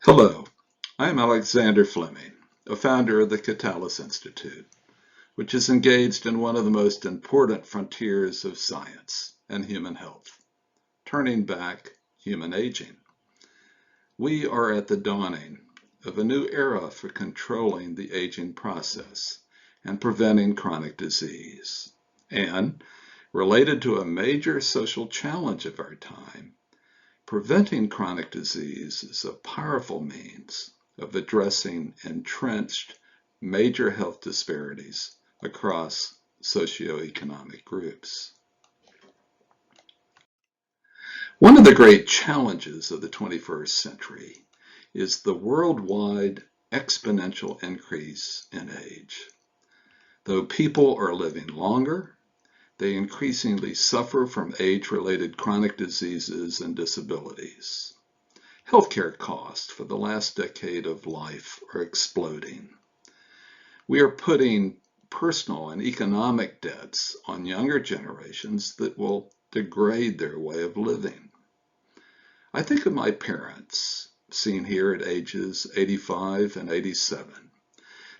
Hello, I am Zan Fleming, a founder of the Kitalys Institute, which is engaged in one of the most important frontiers of science and human health, turning back human aging. We are at the dawning of a new era for controlling the aging process and preventing chronic disease. And, related to a major social challenge of our time, preventing chronic disease is a powerful means of addressing entrenched major health disparities across socioeconomic groups. One of the great challenges of the 21st century is the worldwide exponential increase in age. Though people are living longer, they increasingly suffer from age-related chronic diseases and disabilities. Healthcare costs for the last decade of life are exploding. We are putting personal and economic debts on younger generations that will degrade their way of living. I think of my parents, seen here at ages 85 and 87.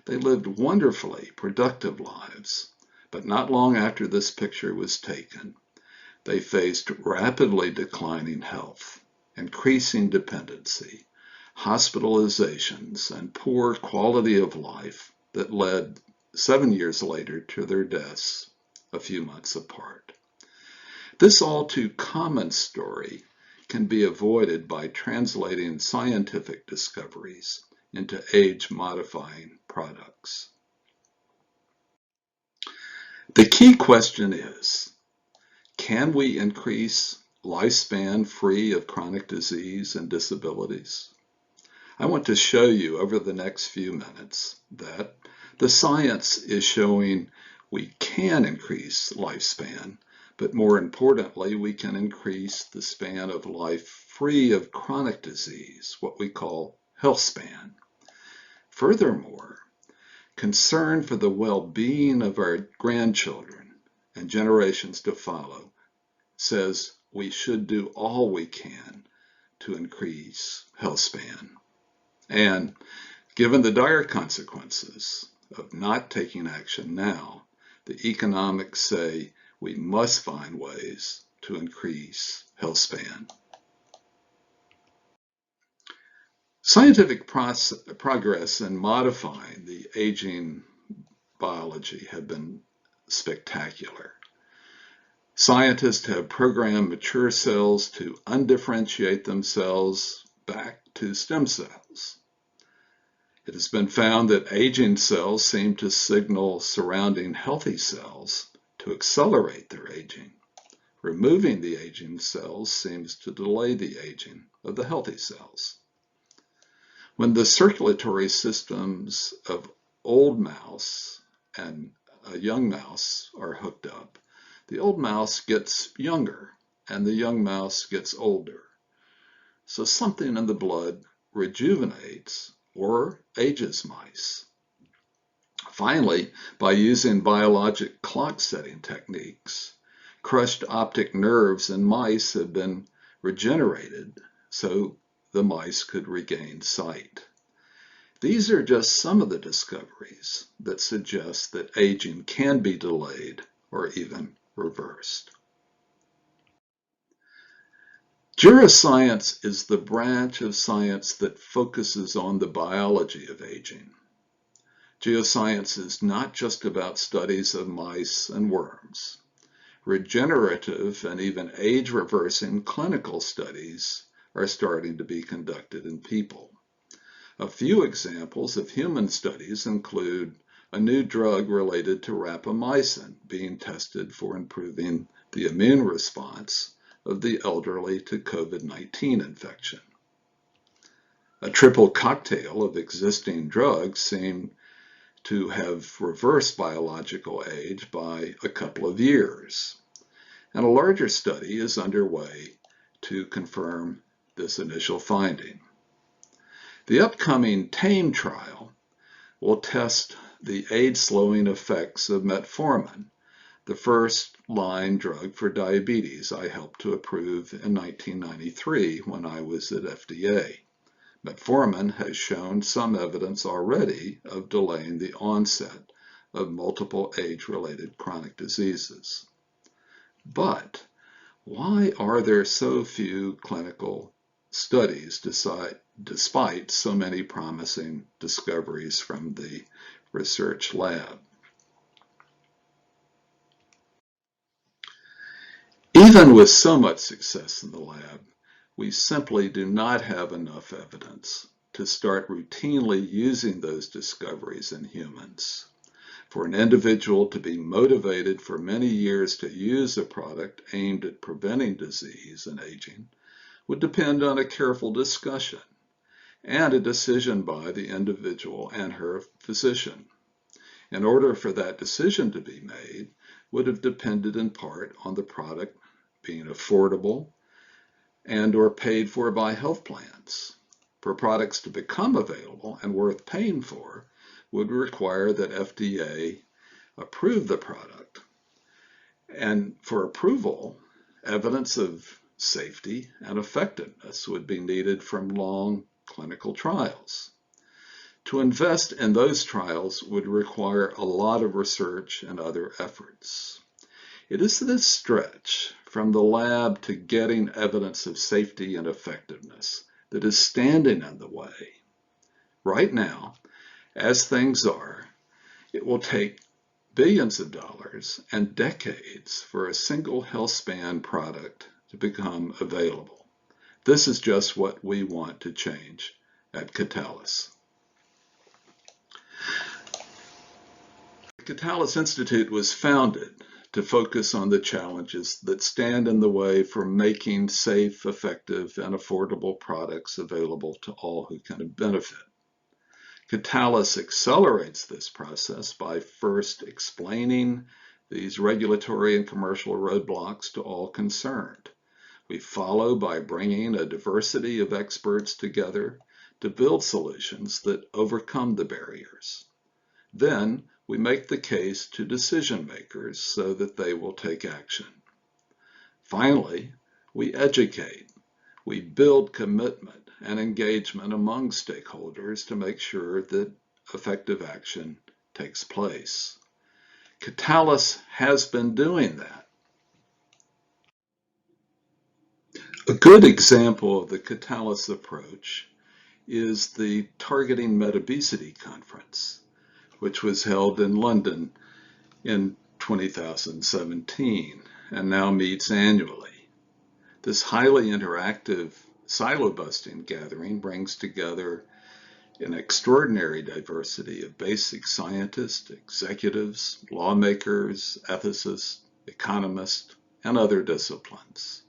They lived wonderfully productive lives. But not long after this picture was taken, they faced rapidly declining health, increasing dependency, hospitalizations, and poor quality of life that led 7 years later to their deaths a few months apart. This all too common story can be avoided by translating scientific discoveries into age-modifying products. The key question is, can we increase lifespan free of chronic disease and disabilities? I want to show you over the next few minutes that the science is showing we can increase lifespan, but more importantly, we can increase the span of life free of chronic disease, what we call Healthspan. Furthermore, concern for the well-being of our grandchildren and generations to follow says we should do all we can to increase health span. And given the dire consequences of not taking action now, the economics say we must find ways to increase health span. Scientific progress in modifying the aging biology have been spectacular. Scientists have programmed mature cells to undifferentiate themselves back to stem cells. It has been found that aging cells seem to signal surrounding healthy cells to accelerate their aging. Removing the aging cells seems to delay the aging of the healthy cells. When the circulatory systems of old mouse and a young mouse are hooked up, the old mouse gets younger and the young mouse gets older. So something in the blood rejuvenates or ages mice. Finally, by using biologic clock setting techniques, crushed optic nerves in mice have been regenerated so the mice could regain sight. These are just some of the discoveries that suggest that aging can be delayed or even reversed. Neuroscience is the branch of science that focuses on the biology of aging. Geoscience is not just about studies of mice and worms. Regenerative and even age-reversing clinical studies are starting to be conducted in people. A few examples of human studies include a new drug related to rapamycin being tested for improving the immune response of the elderly to COVID-19 infection. A triple cocktail of existing drugs seem to have reversed biological age by a couple of years. And a larger study is underway to confirm this initial finding. The upcoming TAME trial will test the age-slowing effects of metformin, the first-line drug for diabetes I helped to approve in 1993 when I was at FDA. Metformin has shown some evidence already of delaying the onset of multiple age-related chronic diseases. But why are there so few clinical studies despite so many promising discoveries from the research lab? Even with so much success in the lab, we simply do not have enough evidence to start routinely using those discoveries in humans. For an individual to be motivated for many years to use a product aimed at preventing disease and aging would depend on a careful discussion and a decision by the individual and her physician. In order for that decision to be made, would have depended in part on the product being affordable and or paid for by health plans. For products to become available and worth paying for would require that FDA approve the product. And for approval, evidence of safety and effectiveness would be needed from long clinical trials. To invest in those trials would require a lot of research and other efforts. It is this stretch from the lab to getting evidence of safety and effectiveness that is standing in the way. Right now, as things are, it will take billions of dollars and decades for a single Healthspan product to become available. This is just what we want to change at Kitalys. The Kitalys Institute was founded to focus on the challenges that stand in the way for making safe, effective, and affordable products available to all who can benefit. Kitalys accelerates this process by first explaining these regulatory and commercial roadblocks to all concerned. We follow by bringing a diversity of experts together to build solutions that overcome the barriers. Then we make the case to decision makers so that they will take action. Finally, we educate. We build commitment and engagement among stakeholders to make sure that effective action takes place. Kitalys has been doing that. A good example of the Kitalys approach is the Targeting Met Obesity conference, which was held in London in 2017 and now meets annually. This highly interactive silo-busting gathering brings together an extraordinary diversity of basic scientists, executives, lawmakers, ethicists, economists, and other disciplines.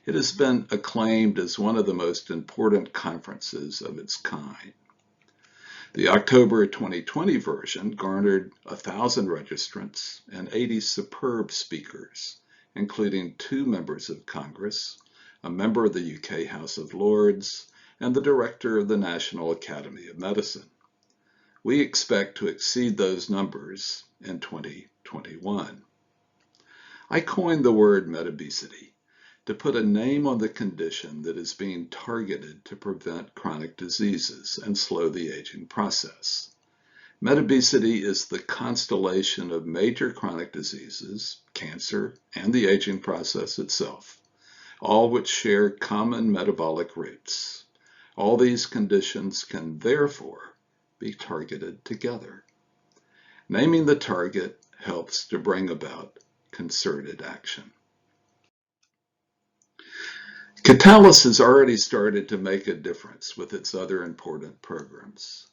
It has been acclaimed as one of the most important conferences of its kind. The October 2020 version garnered 1,000 registrants and 80 superb speakers, including 2 members of Congress, a member of the UK House of Lords, and the director of the National Academy of Medicine. We expect to exceed those numbers in 2021. I coined the word Met-Obesity to put a name on the condition that is being targeted to prevent chronic diseases and slow the aging process. Met-Obesity is the constellation of major chronic diseases, cancer, and the aging process itself, all which share common metabolic roots. All these conditions can therefore be targeted together. Naming the target helps to bring about concerted action. Kitalys has already started to make a difference with its other important programs.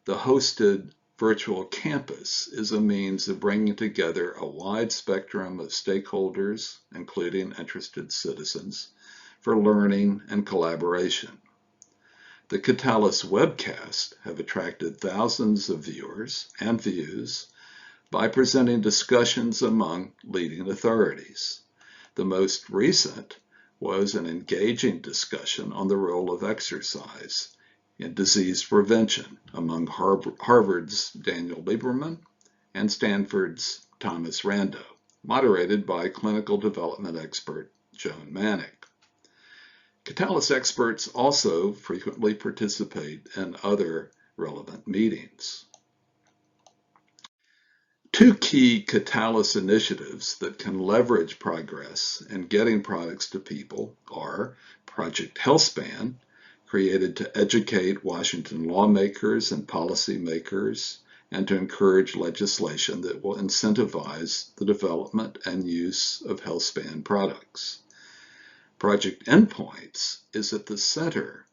The hosted virtual campus is a means of bringing together a wide spectrum of stakeholders, including interested citizens, for learning and collaboration. The Kitalys webcasts have attracted thousands of viewers and views by presenting discussions among leading authorities. The most recent was an engaging discussion on the role of exercise in disease prevention among Harvard's Daniel Lieberman and Stanford's Thomas Rando, moderated by clinical development expert Joan Manick. Kitalys experts also frequently participate in other relevant meetings. Two key Kitalys initiatives that can leverage progress in getting products to people are Project Healthspan, created to educate Washington lawmakers and policymakers and to encourage legislation that will incentivize the development and use of Healthspan products. Project Endpoints is at the center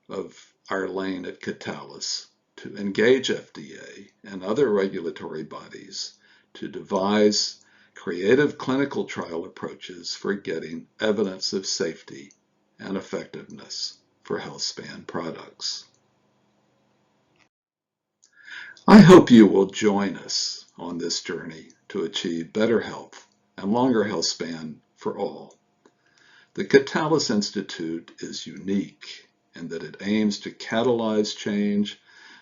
of our lane at Kitalys to engage FDA and other regulatory bodies to devise creative clinical trial approaches for getting evidence of safety and effectiveness for Healthspan products. I hope you will join us on this journey to achieve better health and longer health span for all. The Kitalys Institute is unique in that it aims to catalyze change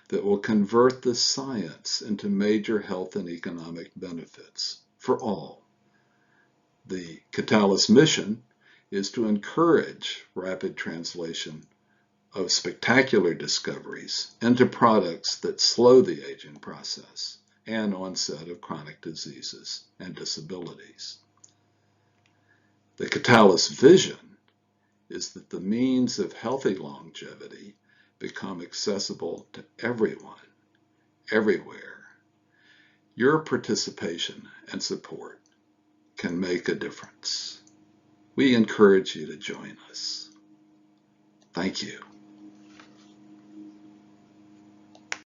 that will convert the science into major health and economic benefits for all. The Kitalys mission is to encourage rapid translation of spectacular discoveries into products that slow the aging process and onset of chronic diseases and disabilities. The Kitalys vision is that the means of healthy longevity become accessible to everyone, everywhere. Your participation and support can make a difference. We encourage you to join us. Thank you.